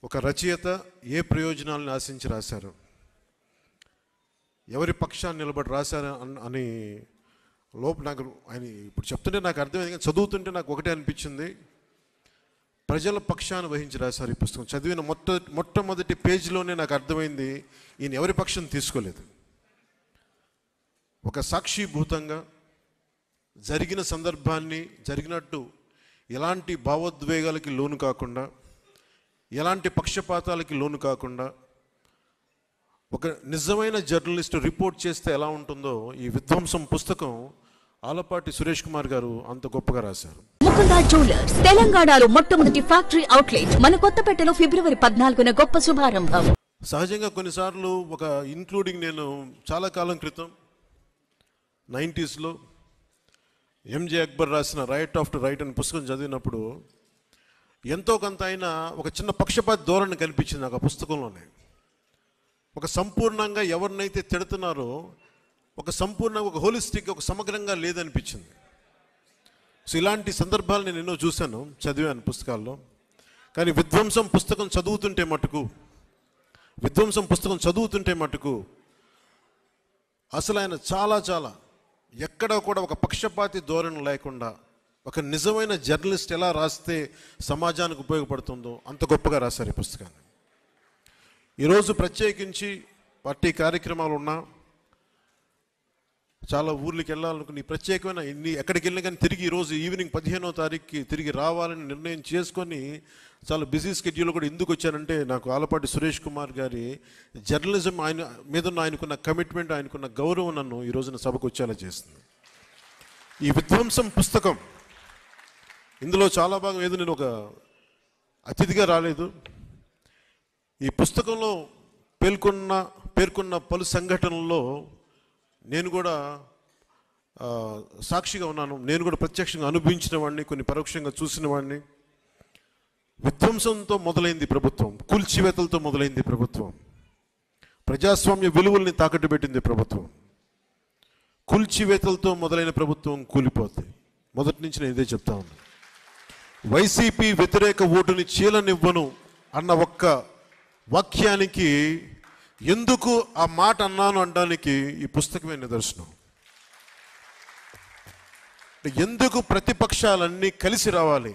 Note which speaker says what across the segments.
Speaker 1: ఒక రచయిత ఏ ప్రయోజనాలను ఆశించి రాశారు, ఎవరి పక్షాన్ని నిలబడి రాశారు అని నాకు ఆయన ఇప్పుడు చెప్తుంటే నాకు అర్థమైంది. కానీ చదువుతుంటే నాకు ఒకటే అనిపించింది, ప్రజల పక్షాన్ని వహించి రాశారు ఈ పుస్తకం. చదివిన మొట్టమొదటి పేజీలోనే నాకు అర్థమైంది, ఈయన ఎవరి పక్షం తీసుకోలేదు. ఒక సాక్షిభూతంగా జరిగిన సందర్భాన్ని జరిగినట్టు ఎలాంటి భావోద్వేగాలకి లోను కాకుండా, ఎలాంటి పక్షపాతాలకి లోను కాకుండా ఒక నిజమైన జర్నలిస్ట్ రిపోర్ట్ చేస్తే ఎలా ఉంటుందో ఈ విధ్వంసం పుస్తకం ఆలపాటి సురేష్ కుమార్ గారు అంత గొప్పగా రాశారు.
Speaker 2: ముకుందా జ్యువెలర్స్ తెలంగాణలో మొట్టమొదటి ఫ్యాక్టరీ అవుట్లెట్ మన కొత్తపేటలో ఫిబ్రవరి 14న గొప్ప శుభారంభం.
Speaker 1: సహజంగా కొన్నిసార్లు ఒక ఇంక్లూడింగ్ నేను చాలా కాలం క్రితం 90sలో ఎంజే అక్బర్ రాసిన రైట్ ఆఫ్టర్ రైట్ అనే పుస్తకం చదివినప్పుడు ఎంతో కొంత అయినా ఒక చిన్న పక్షపాత ధోరణి కనిపించింది నాకు ఆ పుస్తకంలోనే. ఒక సంపూర్ణంగా ఎవరినైతే తిడుతున్నారో ఒక సంపూర్ణంగా ఒక హోలిస్టిక్ ఒక సమగ్రంగా లేదనిపించింది. సో ఇలాంటి సందర్భాలు నేను ఎన్నో చూశాను, చదివాను పుస్తకాల్లో. కానీ విధ్వంసం పుస్తకం చదువుతుంటే మటుకు అసలు ఆయన చాలా ఎక్కడ కూడా ఒక పక్షపాతి ధోరణి లేకుండా ఒక నిజమైన జర్నలిస్ట్ ఎలా రాస్తే సమాజానికి ఉపయోగపడుతుందో అంత గొప్పగా రాశారు ఈ పుస్తకాన్ని. ఈరోజు ప్రత్యేకించి పార్టీ కార్యక్రమాలు ఉన్నా, చాలా ఊర్లకి వెళ్ళాలనుకుని ఈ ప్రత్యేకమైన ఎక్కడికి వెళ్ళినా కానీ తిరిగి ఈరోజు ఈవినింగ్ 15వ తారీఖుకి తిరిగి రావాలని నిర్ణయం చేసుకొని చాలా బిజీ స్కెడ్యూల్ కూడా ఎందుకు వచ్చానంటే, నాకు ఆలపాటి సురేష్ కుమార్ గారి జర్నలిజం ఆయన మీద ఆయనకున్న కమిట్మెంట్, ఆయనకున్న గౌరవం నన్ను ఈ రోజున సభకు వచ్చేలా చేస్తుంది. ఈ విధ్వంసం పుస్తకం ఇందులో చాలా భాగం ఏదో నేను ఒక అతిథిగా రాలేదు. ఈ పుస్తకంలో పేర్కొన్న పలు సంఘటనల్లో నేను కూడా సాక్షిగా ఉన్నాను. నేను కూడా ప్రత్యక్షంగా అనుభవించిన వాడిని, కొన్ని పరోక్షంగా చూసిన వాడిని. విధ్వంసంతో మొదలైంది ప్రభుత్వం, కూల్చివేతలతో మొదలైంది ప్రభుత్వం, ప్రజాస్వామ్య విలువల్ని తాకట్టు పెట్టింది ప్రభుత్వం. కూల్చివేతలతో మొదలైన ప్రభుత్వం కూలిపోద్ది. మొదటి నుంచి నేను ఇదే చెప్తా ఉన్నాను. వైసీపీ వ్యతిరేక ఓటుని చీలనివ్వను అన్న ఒక్క వాక్యానికి ఎందుకు ఆ మాట అన్నాను అనడానికి ఈ పుస్తకమే నిదర్శనం. ఎందుకు ప్రతిపక్షాలన్నీ కలిసి రావాలి,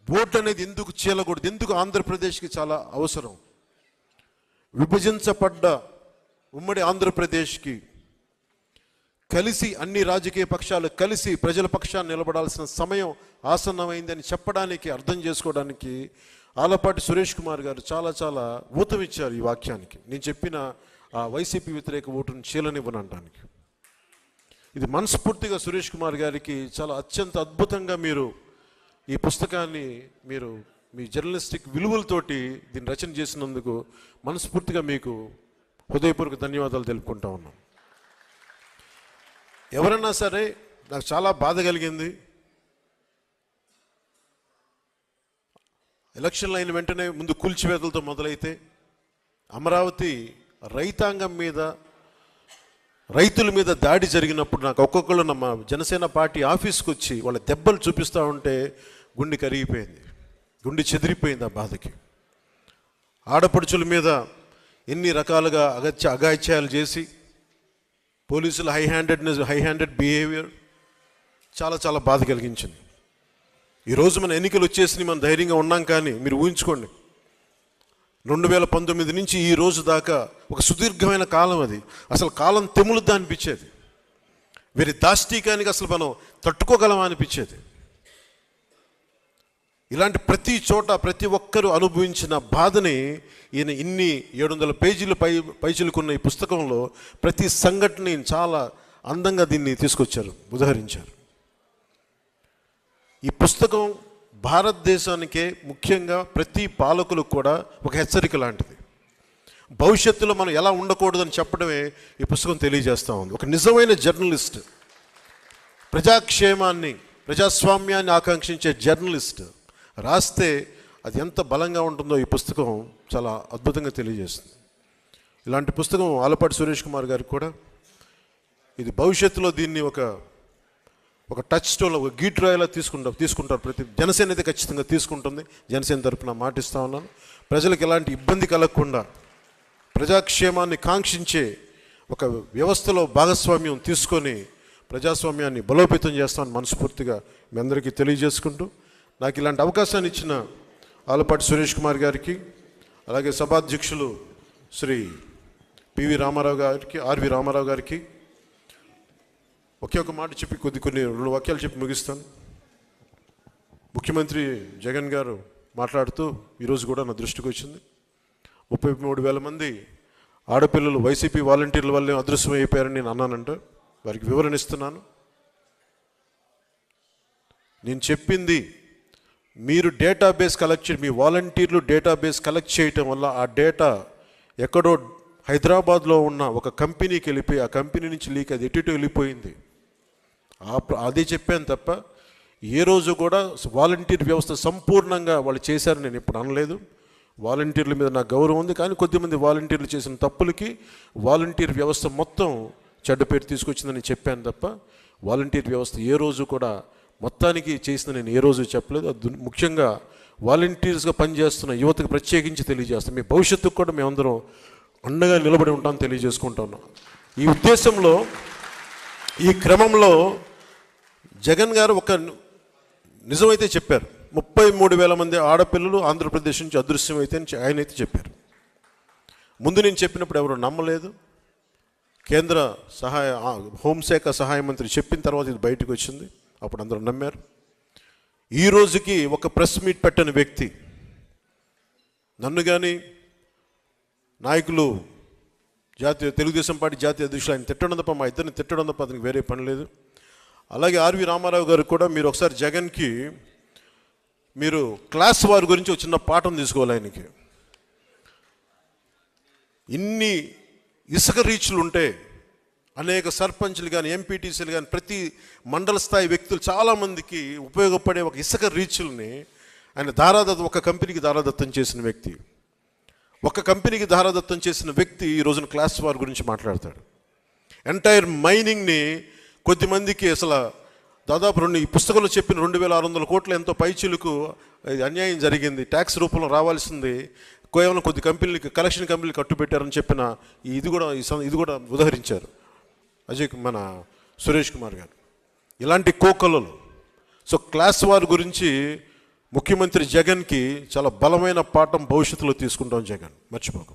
Speaker 1: ఓటు అనేది ఎందుకు చీలకూడదు, ఎందుకు ఆంధ్రప్రదేశ్కి చాలా అవసరం. విభజించబడ్డ ఉమ్మడి ఆంధ్రప్రదేశ్కి కలిసి అన్ని రాజకీయ పక్షాలు కలిసి ప్రజల పక్షాన్ని నిలబడాల్సిన సమయం ఆసన్నమైందని చెప్పడానికి, అర్థం చేసుకోవడానికి ఆలపాటి సురేష్ కుమార్ గారు చాలా ఊతమిచ్చారు ఈ వాక్యానికి. నేను చెప్పిన ఆ వైసీపీ వ్యతిరేక ఓటును చీలనివ్వనడానికి. ఇది మనస్ఫూర్తిగా సురేష్ కుమార్ గారికి చాలా అత్యంత అద్భుతంగా మీరు ఈ పుస్తకాన్ని మీరు మీ జర్నలిస్టిక్ విలువలతోటి దీన్ని రచన చేసినందుకు మనస్ఫూర్తిగా మీకు హృదయపూర్వక ధన్యవాదాలు తెలుపుకుంటా ఉన్నాం. ఎవరన్నా సరే, నాకు చాలా బాధ కలిగింది. ఎలక్షన్లు అయిన వెంటనే ముందు కూల్చివేతలతో మొదలైతే అమరావతి రైతాంగం మీద, రైతుల మీద దాడి జరిగినప్పుడు నాకు ఒక్కొక్కళ్ళు మా జనసేన పార్టీ ఆఫీస్కి వచ్చి వాళ్ళ దెబ్బలు చూపిస్తూ ఉంటే గుండె కరిగిపోయింది, గుండె చెదిరిపోయింది ఆ బాధకి. ఆడపడుచుల మీద ఎన్ని రకాలుగా అగాయిత్యాలు చేసి పోలీసుల హై హ్యాండెడ్ బిహేవియర్ చాలా బాధ కలిగించింది. ఈరోజు మన ఎన్నికలు వచ్చేసి మనం ధైర్యంగా ఉన్నాం. కానీ మీరు ఊహించుకోండి, 2019 నుంచి ఈ రోజు దాకా ఒక సుదీర్ఘమైన కాలం. అది అసలు కాలం తెములుద్దా అనిపించేది. వీరి దాష్టీకానికి అసలు మనం తట్టుకోగలమా అనిపించేది. ఇలాంటి ప్రతి చోట ప్రతి ఒక్కరూ అనుభవించిన బాధని ఈయన ఇన్ని 700 పేజీలు పైచిలుకున్న ఈ పుస్తకంలో ప్రతి సంఘటనని చాలా అందంగా దీన్ని తీసుకొచ్చారు, ఉదహరించారు. ఈ పుస్తకం భారతదేశానికే, ముఖ్యంగా ప్రతి పాలకులకు కూడా ఒక హెచ్చరిక లాంటిది. భవిష్యత్తులో మనం ఎలా ఉండకూడదని చెప్పడమే ఈ పుస్తకం తెలియజేస్తూ ఉంది. ఒక నిజమైన జర్నలిస్ట్, ప్రజాక్షేమాన్ని ప్రజాస్వామ్యాన్ని ఆకాంక్షించే జర్నలిస్ట్ రాస్తే అది ఎంత బలంగా ఉంటుందో ఈ పుస్తకం చాలా అద్భుతంగా తెలియజేస్తుంది. ఇలాంటి పుస్తకం ఆలపాటి సురేష్ కుమార్ గారికి కూడా ఇది భవిష్యత్తులో దీన్ని ఒక టచ్ స్టోన్లో ఒక గీట్రాయిలా తీసుకుంటారు. ప్రతి జనసేన అయితే ఖచ్చితంగా తీసుకుంటుంది. జనసేన తరపున మాటిస్తూ ఉన్నాను. ప్రజలకు ఎలాంటి ఇబ్బంది కలగకుండా ప్రజాక్షేమాన్ని కాంక్షించే ఒక వ్యవస్థలో భాగస్వామ్యం తీసుకొని ప్రజాస్వామ్యాన్ని బలోపేతం చేస్తామని మనస్ఫూర్తిగా మీ అందరికీ తెలియజేసుకుంటూ, నాకు ఇలాంటి అవకాశాన్ని ఇచ్చిన ఆలపాటి సురేష్ కుమార్ గారికి, అలాగే సభాధ్యక్షులు శ్రీ పివి రామారావు గారికి, ఆర్వి రామారావు గారికి ఒకే ఒక మాట చెప్పి కొన్ని 2 వాక్యాలు చెప్పి ముగిస్తాను. ముఖ్యమంత్రి జగన్ గారు మాట్లాడుతూ ఈరోజు కూడా నా దృష్టికి వచ్చింది, 33,000 మంది ఆడపిల్లలు వైసీపీ వాలంటీర్ల వల్లే అదృశ్యం అయిపోయారని నేను అన్నానంట. వారికి వివరణ ఇస్తున్నాను. నేను చెప్పింది, మీరు డేటాబేస్ కలెక్ట్ చేయండి, మీ వాలంటీర్లు డేటాబేస్ కలెక్ట్ చేయటం వల్ల ఆ డేటా ఎక్కడో హైదరాబాద్లో ఉన్న ఒక కంపెనీకి వెళ్ళిపోయి, ఆ కంపెనీ నుంచి లీక్ అది ఎటు వెళ్ళిపోయింది. అదే చెప్పాను తప్ప ఏ రోజు కూడా వాలంటీర్ వ్యవస్థ సంపూర్ణంగా వాళ్ళు చేశారని నేను ఎప్పుడు అనలేదు. వాలంటీర్ల మీద నాకు గౌరవం ఉంది, కానీ కొద్దిమంది వాలంటీర్లు చేసిన తప్పులకి వాలంటీర్ వ్యవస్థ మొత్తం చెడ్డ పేరు తీసుకొచ్చిందని చెప్పాను తప్ప వాలంటీర్ వ్యవస్థ ఏ రోజు కూడా మొత్తానికి చేసిన నేను ఏ రోజు చెప్పలేదు. ముఖ్యంగా వాలంటీర్స్గా పనిచేస్తున్న యువతకు ప్రత్యేకించి తెలియజేస్తాం, మీ భవిష్యత్తుకు కూడా మేమందరం అండగా నిలబడి ఉంటామని తెలియజేసుకుంటా ఉన్నాం. ఈ ఉద్దేశంలో, ఈ క్రమంలో జగన్ గారు ఒక నిజమైతే చెప్పారు. 33,000 మంది ఆడపిల్లలు ఆంధ్రప్రదేశ్ నుంచి అదృశ్యమైతే ఆయనైతే చెప్పారు. ముందు నేను చెప్పినప్పుడు ఎవరు నమ్మలేదు. కేంద్ర హోంశాఖ సహాయ మంత్రి చెప్పిన తర్వాత ఇది బయటకు వచ్చింది, అప్పుడు అందరూ నమ్మారు. ఈ రోజుకి ఒక ప్రెస్ మీట్ పెట్టని వ్యక్తి నన్ను కానీ నాయకులు తెలుగుదేశం పార్టీ జాతీయ అధ్యక్షులు ఆయన తిట్టడం తప్ప, మా ఇద్దరిని తిట్టడం తప్ప అతనికి వేరే పని లేదు. అలాగే ఆర్వి రామారావు గారు కూడా మీరు ఒకసారి జగన్కి మీరు క్లాస్ వార్ గురించి ఒక చిన్న పాఠం తీసుకోవాలి. ఆయనకి ఇన్ని ఇసుక రీచ్లు ఉంటే అనేక సర్పంచ్లు కానీ ఎంపీటీసీలు కానీ ప్రతి మండల స్థాయి వ్యక్తులు చాలామందికి ఉపయోగపడే ఒక ఇసుక రీచ్ల్ని ఆయన ఒక కంపెనీకి దారాదత్తం చేసిన వ్యక్తి. ఒక కంపెనీకి దారాదత్తం చేసిన వ్యక్తి ఈ రోజున క్లాస్ వార్ గురించి మాట్లాడతాడు. ఎంటైర్ మైనింగ్ని కొద్దిమందికి అసలు దాదాపు ఈ పుస్తకంలో చెప్పిన 2,600 కోట్ల ఎంతో పైచిలకు అన్యాయం జరిగింది, ట్యాక్స్ రూపంలో రావాల్సింది కేవలం కొద్ది కంపెనీలకి, కలెక్షన్ కంపెనీలు కట్టుబెట్టారని చెప్పిన ఇది కూడా ఉదహరించారు మన సురేష్ కుమార్ గారు. ఇలాంటి కోకొల్లలు. సో క్లాస్ వార్ గురించి ముఖ్యమంత్రి జగన్కి చాలా బలమైన పాఠం భవిష్యత్తులో తీసుకుంటాం. జగన్ మర్చిపోకు.